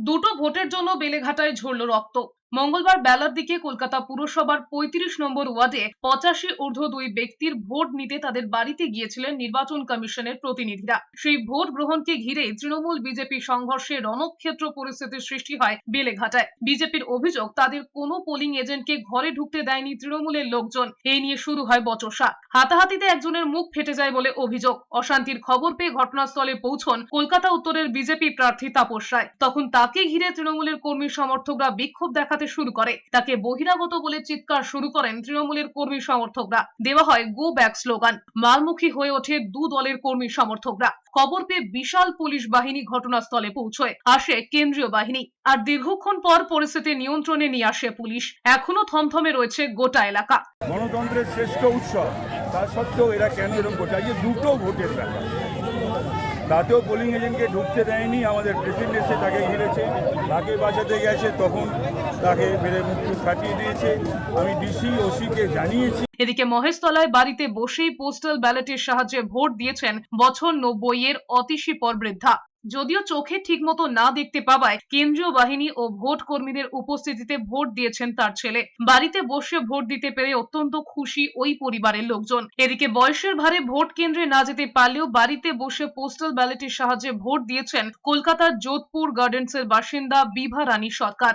দুটো ভোটের জন্য বেলেঘাটায় ঝরল রক্ত। মঙ্গলবার বেলার দিকে কলকাতা পুরসভার ৩৫ নম্বর ওয়ার্ডে ৮৫ ঊর্ধ্ব ২ ব্যক্তির ভোট নিতে তাদের বাড়িতে গিয়েছিলেন নির্বাচন কমিশনের প্রতিনিধিরা। সেই ভোট গ্রহণকে ঘিরে তৃণমূল বিজেপি সংঘর্ষে রণক্ষেত্র পরিস্থিতির সৃষ্টি হয় বেলেঘাটায়। বিজেপির অভিযোগ, তাদের কোনো পোলিং এজেন্টকে ঘরে ঢুকতে দেয়নি তৃণমূলের লোকজন। এই নিয়ে শুরু হয় বচসা। হাতাহাতিতে একজনের মুখ ফেটে যায় বলে অভিযোগ। অশান্তির খবর পেয়ে ঘটনাস্থলে পৌঁছন কলকাতা উত্তরের বিজেপি প্রার্থী তাপস রায়। তখন তাকে ঘিরে তৃণমূলের কর্মী সমর্থকরা বিক্ষোভ দেখাতে শুরু করে। তাকে বহিরাগত বলে চিৎকার শুরু করেন তৃণমূলের কর্মী সমর্থকরা। দেওয়া হয় গো ব্যাক স্লোগান। মারমুখী হয়ে ওঠে দু দলের কর্মী সমর্থকরা। খবর পেয়ে বিশাল পুলিশ বাহিনী ঘটনাস্থলে পৌঁছয়। আসে কেন্দ্রীয় বাহিনী। আর দীর্ঘক্ষণ পর পরিস্থিতি নিয়ন্ত্রণে নিয়ে আসে পুলিশ। এখনো থমথমে রয়েছে গোটা এলাকা। গণতন্ত্রের শ্রেষ্ঠ উৎসব, তা সত্ত্বেও এরা কেন এরকম করছে? আজকে দুটো ভোটের ব্যাপার, তাতেও পোলিং এজেন্টকে ঢুকতে দেয়নি। আমাদের প্রেসিডেন্ট এসে তাকে ঘিরেছে, তাকে বাঁচাতে গেছে, তখন তাকে মেরে মুক্তি ফাটিয়ে দিয়েছে। আমি ডিসি ওসিকে জানিয়েছি। এদিকে মহেশতলায় বাড়িতে বসেই পোস্টাল ব্যালটের সাহায্যে ভোট দিয়েছেন বছর ৯০ এর অতিশীপর বৃদ্ধা। যদিও চোখে ঠিকমতো না দেখতে পাওয়ায় কেন্দ্রীয় বাহিনী ও ভোট কর্মীদের উপস্থিতিতে ভোট দিয়েছেন তার ছেলে। বাড়িতে বসে ভোট দিতে পেরে অত্যন্ত খুশি ওই পরিবারের লোকজন। এদিকে বয়সের ভারে ভোট কেন্দ্রে না যেতে পারলেও বাড়িতে বসে পোস্টাল ব্যালটের সাহায্যে ভোট দিয়েছেন কলকাতার যোধপুর গার্ডেন্সের বাসিন্দা বিভা রানী সরকার।